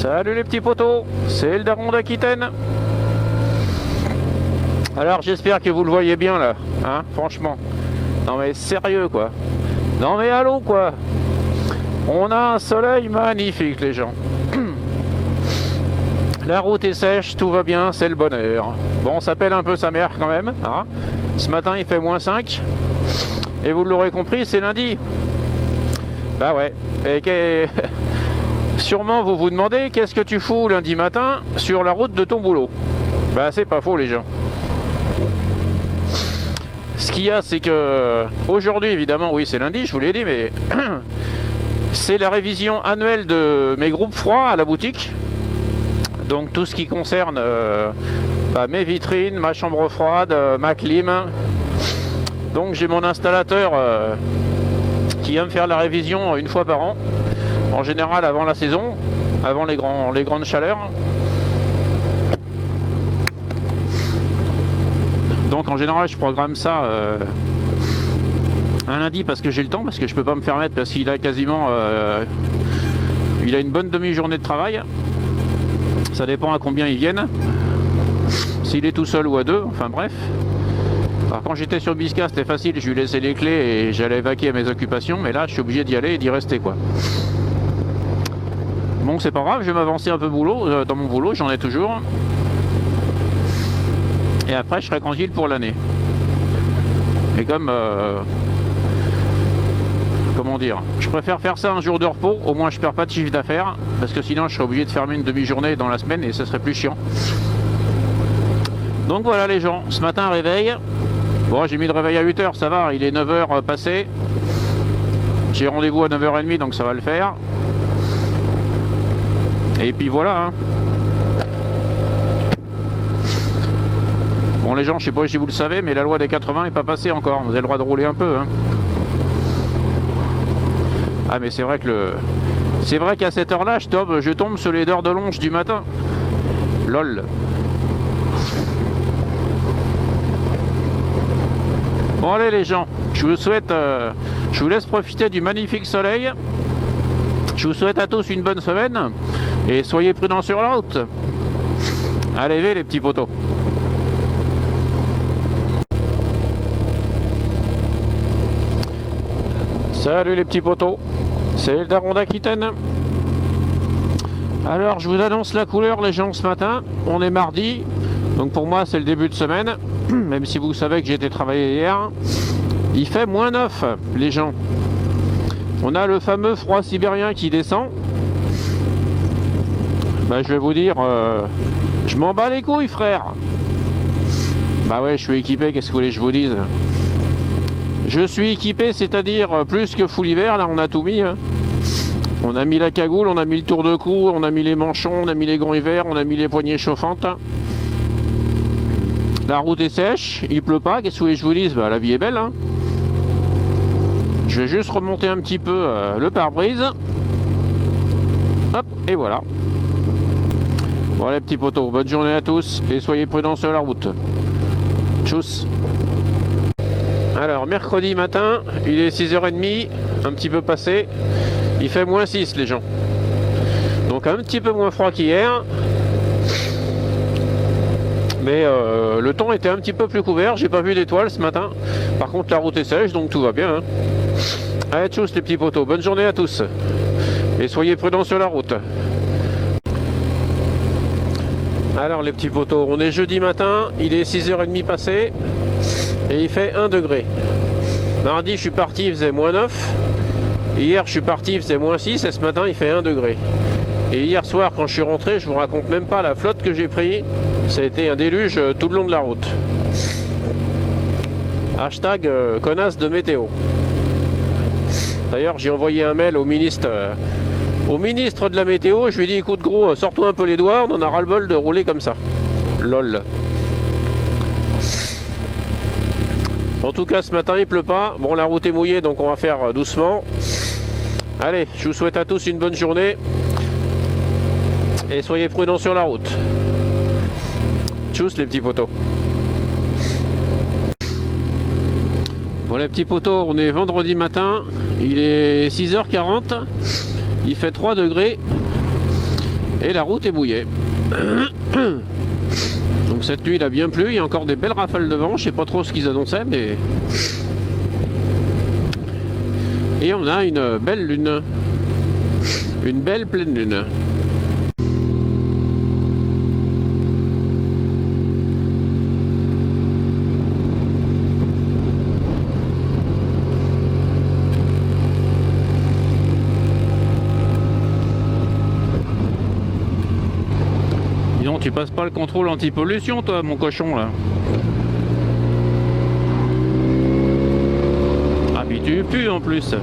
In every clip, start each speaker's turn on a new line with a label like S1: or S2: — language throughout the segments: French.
S1: Salut les petits potos, c'est le daron d'Aquitaine. Alors j'espère que vous le voyez bien là, hein, franchement. Non mais sérieux quoi. Non mais allô quoi. On a un soleil magnifique les gens. La route est sèche, tout va bien, c'est le bonheur. Bon, ça pèle un peu sa mère quand même, hein. Ce matin il fait -5. Et vous l'aurez compris, c'est lundi. Bah ouais. Et sûrement vous vous demandez qu'est-ce que tu fous lundi matin sur la route de ton boulot. Bah c'est pas faux les gens. Ce qu'il y a c'est que aujourd'hui évidemment oui c'est lundi je vous l'ai dit mais c'est la révision annuelle de mes groupes froids à la boutique. Donc tout ce qui concerne mes vitrines, ma chambre froide, ma clim. Donc j'ai mon installateur qui vient me faire la révision une fois par an. En général avant la saison, avant les grandes chaleurs. Donc en général je programme ça un lundi parce que j'ai le temps, parce que je peux pas me permettre parce qu'il a quasiment il a une bonne demi-journée de travail. Ça dépend à combien ils viennent. S'il est tout seul ou à deux, enfin bref. Alors quand j'étais sur Bisca c'était facile, je lui laissais les clés et j'allais vaquer à mes occupations, mais là je suis obligé d'y aller et d'y rester quoi. Bon c'est pas grave, je vais m'avancer un peu dans mon boulot, j'en ai toujours. Et après je serai tranquille pour l'année. Et comme comment dire, je préfère faire ça un jour de repos, au moins je perds pas de chiffre d'affaires, parce que sinon je serais obligé de fermer une demi-journée dans la semaine et ce serait plus chiant. Donc voilà les gens, ce matin réveil. Bon j'ai mis le réveil à 8h, ça va, il est 9h passé. J'ai rendez-vous à 9h30 donc ça va le faire. Et puis voilà hein. Bon les gens, je sais pas si vous le savez, mais la loi des 80 n'est pas passée encore. Vous avez le droit de rouler un peu hein. Ah mais c'est vrai que c'est vrai qu'à cette heure-là, je tombe sur les heures de longe du matin. Lol. Bon allez les gens, je vous laisse profiter du magnifique soleil. Je vous souhaite à tous une bonne semaine et soyez prudents sur la route. Allez les petits potos. Salut les petits potos, c'est le daron d'Aquitaine. Alors je vous annonce la couleur les gens ce matin, on est mardi, donc pour moi c'est le début de semaine, même si vous savez que j'ai été travailler hier. Il fait -9 les gens. On a le fameux froid sibérien qui descend. Bah je vais vous dire, je m'en bats les couilles frère. Bah ouais je suis équipé, qu'est-ce que vous voulez que je vous dise. Je suis équipé, c'est-à-dire plus que full hiver, là on a tout mis. Hein. On a mis la cagoule, on a mis le tour de cou, on a mis les manchons, on a mis les gants hiver, on a mis les poignées chauffantes. La route est sèche, il pleut pas, qu'est-ce que vous voulez que je vous dise, bah, la vie est belle. Hein. Je vais juste remonter un petit peu le pare-brise. Hop, et voilà. Bon les petits potos, bonne journée à tous et soyez prudents sur la route. Tchuss. Alors mercredi matin, il est 6h30, un petit peu passé, il fait -6 les gens. Donc un petit peu moins froid qu'hier. Mais le temps était un petit peu plus couvert, j'ai pas vu d'étoiles ce matin. Par contre la route est sèche, donc tout va bien. Hein. Allez tchuss les petits potos, bonne journée à tous. Et soyez prudents sur la route. Alors les petits potos, on est jeudi matin, il est 6h30 passé. Et il fait 1 degré. Mardi je suis parti, il faisait -9. Hier je suis parti, il faisait -6. Et ce matin il fait 1 degré. Et hier soir quand je suis rentré, je vous raconte même pas la flotte que j'ai pris. Ça a été un déluge tout le long de la route. Hashtag connasse de météo. D'ailleurs j'ai envoyé un mail au ministre de la météo. Je lui ai dit écoute gros, sors-toi un peu les doigts, on en a ras-le-bol de rouler comme ça. Lol. En tout cas ce matin il pleut pas, bon la route est mouillée donc on va faire doucement. Allez, je vous souhaite à tous une bonne journée et soyez prudents sur la route. Tchuss les petits potos. Bon les petits potos, on est vendredi matin, il est 6h40, il fait 3 degrés et la route est mouillée. Donc cette nuit il a bien plu, il y a encore des belles rafales de vent, je sais pas trop ce qu'ils annonçaient, mais... Et on a une belle lune, une belle pleine lune. Tu passes pas le contrôle anti-pollution toi mon cochon là. Ah puis tu pues en plus.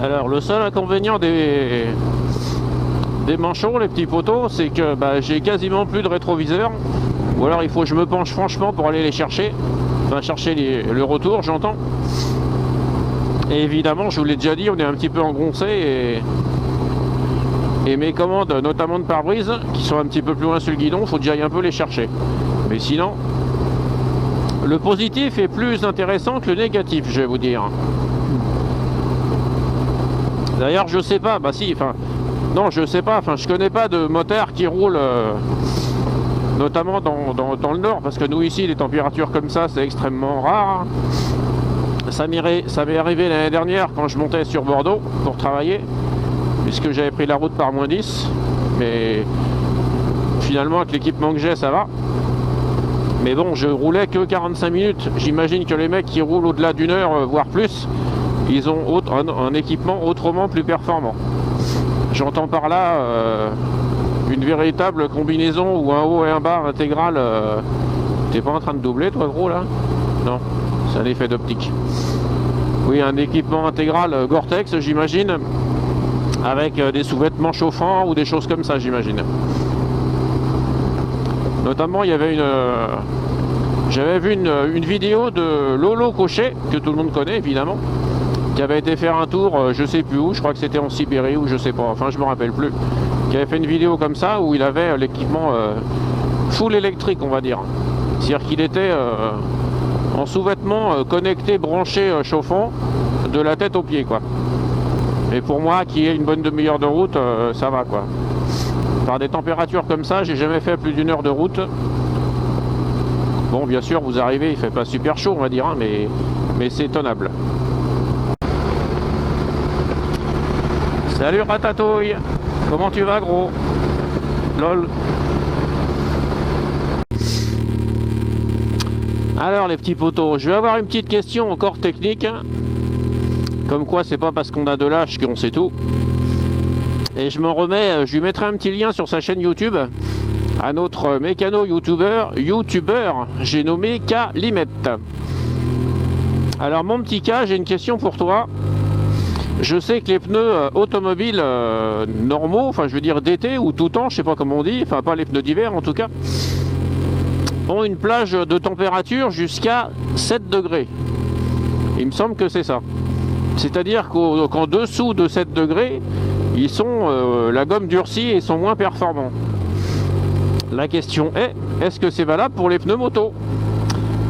S1: Alors le seul inconvénient des manchons, les petits poteaux, c'est que j'ai quasiment plus de rétroviseur. Ou alors il faut que je me penche franchement pour aller les chercher. Enfin chercher le retour, j'entends. Et évidemment, je vous l'ai déjà dit, on est un petit peu engoncé et mes commandes, notamment de pare-brise, qui sont un petit peu plus loin sur le guidon, il faut que j'aille un peu les chercher. Mais sinon, le positif est plus intéressant que le négatif, je vais vous dire. D'ailleurs, je sais pas, non, je sais pas, je connais pas de motard qui roule, notamment dans le nord, parce que nous ici, les températures comme ça, c'est extrêmement rare. Ça m'est arrivé l'année dernière quand je montais sur Bordeaux pour travailler, puisque j'avais pris la route par -10, mais finalement, avec l'équipement que j'ai, ça va. Mais bon, je roulais que 45 minutes. J'imagine que les mecs qui roulent au-delà d'une heure, voire plus, ils ont un équipement autrement plus performant. J'entends par là une véritable combinaison ou un haut et un bas intégral. T'es pas en train de doubler toi gros là? Non, c'est un effet d'optique. Oui, un équipement intégral Gore-Tex j'imagine, avec des sous-vêtements chauffants ou des choses comme ça j'imagine. Notamment il y avait j'avais vu une vidéo de Lolo Cochet, que tout le monde connaît évidemment, qui avait été faire un tour, je sais plus où, je crois que c'était en Sibérie ou je sais pas, enfin je me rappelle plus, qui avait fait une vidéo comme ça où il avait l'équipement full électrique on va dire. C'est-à-dire qu'il était en sous-vêtements connecté, branché, chauffant, de la tête aux pieds quoi. Et pour moi qui ai une bonne demi-heure de route, ça va quoi. Par des températures comme ça, j'ai jamais fait plus d'1 heure de route. Bon bien sûr vous arrivez, il fait pas super chaud on va dire, hein, mais c'est tenable. Salut Ratatouille, comment tu vas gros? Lol. Alors les petits potos, je vais avoir une petite question encore technique. Comme quoi c'est pas parce qu'on a de l'âge qu'on sait tout. Et je m'en remets, je lui mettrai un petit lien sur sa chaîne YouTube à notre mécano youtubeur, j'ai nommé K-Limette. Alors mon petit cas, j'ai une question pour toi. Je sais que les pneus automobiles normaux, enfin je veux dire d'été ou tout temps, je sais pas comment on dit, enfin pas les pneus d'hiver en tout cas, ont une plage de température jusqu'à 7 degrés. Il me semble que c'est ça. C'est-à-dire qu'en dessous de 7 degrés, ils sont la gomme durcie et sont moins performants. La question est, est-ce que c'est valable pour les pneus moto?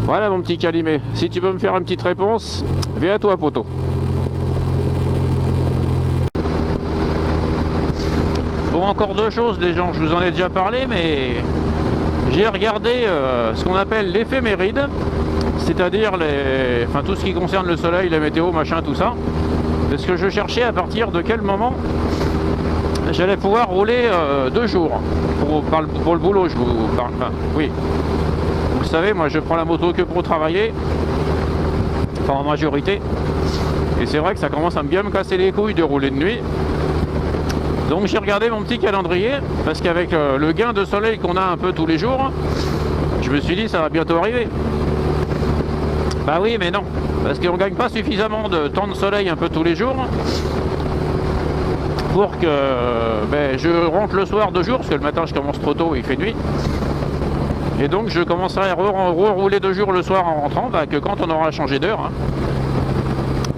S1: Voilà mon petit Calimé, si tu peux me faire une petite réponse, viens à toi poteau. Bon, encore deux choses les gens, je vous en ai déjà parlé, mais j'ai regardé ce qu'on appelle l'éphéméride, c'est-à-dire tout ce qui concerne le soleil, la météo, machin, tout ça. Parce que je cherchais à partir de quel moment j'allais pouvoir rouler 2 jours pour le boulot, je vous parle. Enfin, oui. Vous le savez, moi je prends la moto que pour travailler, enfin en majorité, et c'est vrai que ça commence à bien me casser les couilles de rouler de nuit. Donc j'ai regardé mon petit calendrier, parce qu'avec le gain de soleil qu'on a un peu tous les jours, je me suis dit ça va bientôt arriver. Bah oui mais non, parce qu'on ne gagne pas suffisamment de temps de soleil un peu tous les jours pour que je rentre le soir 2 jours, parce que le matin je commence trop tôt et il fait nuit. Et donc je commencerai à rouler 2 jours le soir en rentrant, que quand on aura changé d'heure. Hein.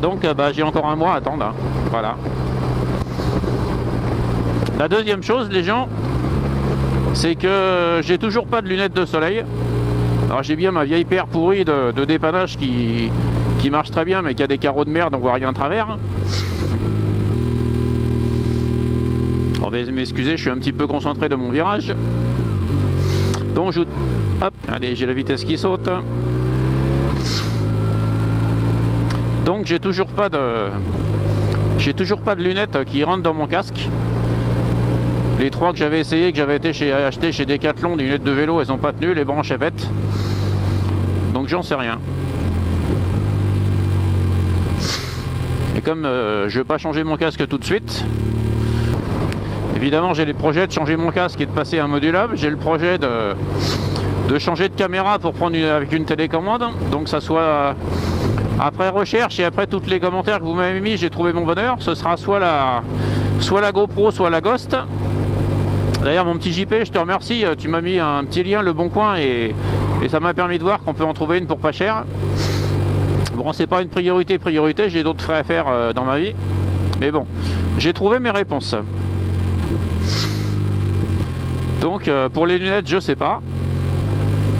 S1: Donc j'ai encore 1 mois à attendre. Hein. Voilà. La deuxième chose, les gens, c'est que j'ai toujours pas de lunettes de soleil. Alors j'ai bien ma vieille paire pourrie de dépannage qui marche très bien, mais qui a des carreaux de merde, on voit rien à travers. On va m'excuser, je suis un petit peu concentré de mon virage. Donc hop, allez, j'ai la vitesse qui saute. Donc j'ai toujours pas de lunettes qui rentrent dans mon casque. Les 3 que j'avais essayé, que j'avais acheté chez Decathlon, des lunettes de vélo, elles n'ont pas tenu, les branches elles pètent. Donc j'en sais rien. Et comme je vais pas changer mon casque tout de suite, évidemment j'ai les projets de changer mon casque et de passer à un modulable. J'ai le projet de changer de caméra pour prendre avec une télécommande. Donc ça soit après recherche et après tous les commentaires que vous m'avez mis, j'ai trouvé mon bonheur. Ce sera soit la GoPro, soit la Ghost. D'ailleurs mon petit JP, je te remercie, tu m'as mis un petit lien Le Bon Coin et ça m'a permis de voir qu'on peut en trouver une pour pas cher. Bon, c'est pas une priorité, j'ai d'autres frais à faire dans ma vie. Mais bon, j'ai trouvé mes réponses. Donc pour les lunettes, je sais pas.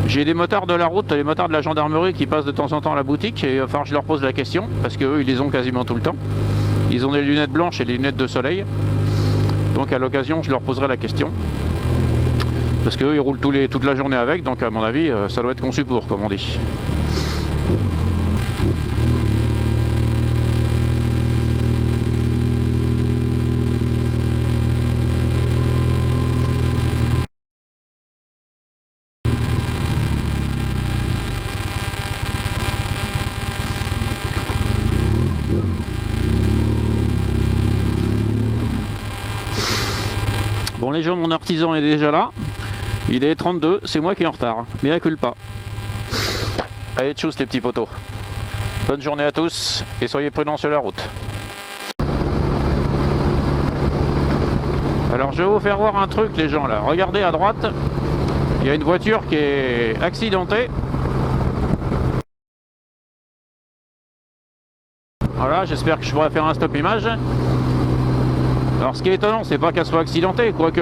S1: J'ai des motards de la route, les motards de la gendarmerie qui passent de temps en temps à la boutique et il va falloir que je leur pose la question parce qu'eux ils les ont quasiment tout le temps. Ils ont des lunettes blanches et des lunettes de soleil. Donc à l'occasion je leur poserai la question. Parce qu'eux ils roulent toute la journée avec, donc à mon avis ça doit être conçu pour, comme on dit. Bon les gens, mon artisan est déjà là. Il est 32, c'est moi qui est en retard. Mais culpa. Allez, tchuss les petits poteaux. Bonne journée à tous et soyez prudents sur la route. Alors je vais vous faire voir un truc les gens là. Regardez à droite, il y a une voiture qui est accidentée. Voilà, j'espère que je pourrai faire un stop image. Alors ce qui est étonnant, c'est pas qu'elle soit accidentée, quoique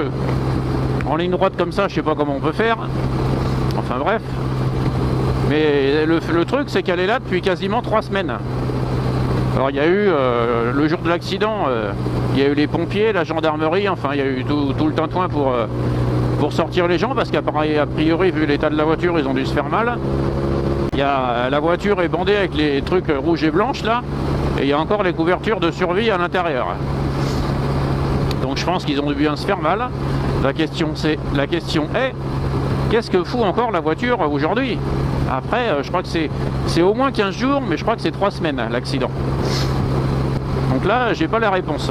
S1: en ligne droite comme ça, je sais pas comment on peut faire. Enfin bref. Mais le truc, c'est qu'elle est là depuis quasiment 3 semaines. Alors il y a eu, le jour de l'accident, il y a eu les pompiers, la gendarmerie, enfin il y a eu tout le tintouin pour sortir les gens, parce qu'a priori, vu l'état de la voiture, ils ont dû se faire mal. La voiture est bandée avec les trucs rouges et blanches là, et il y a encore les couvertures de survie à l'intérieur. Donc je pense qu'ils ont dû bien se faire mal. La question est, qu'est-ce que fout encore la voiture aujourd'hui? Après, je crois que c'est au moins 15 jours, mais je crois que c'est 3 semaines l'accident. Donc là, j'ai pas la réponse.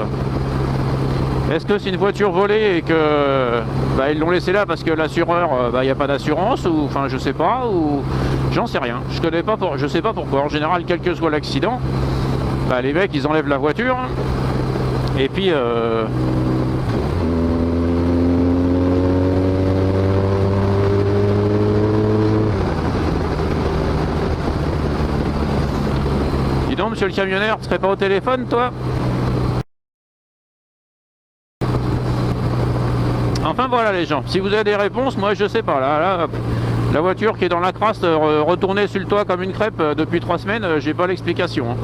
S1: Est-ce que c'est une voiture volée et que bah, ils l'ont laissé là parce que l'assureur, il n'y a pas d'assurance, ou enfin je sais pas, ou j'en sais rien. Je connais pas, je sais pas pourquoi. En général, quel que soit l'accident, bah, les mecs ils enlèvent la voiture et puis dis donc, monsieur le camionneur, tu serais pas au téléphone, toi? Enfin voilà les gens, si vous avez des réponses, moi je sais pas, là la voiture qui est dans la crasse retournée sur le toit comme une crêpe depuis 3 semaines, j'ai pas l'explication. Hein.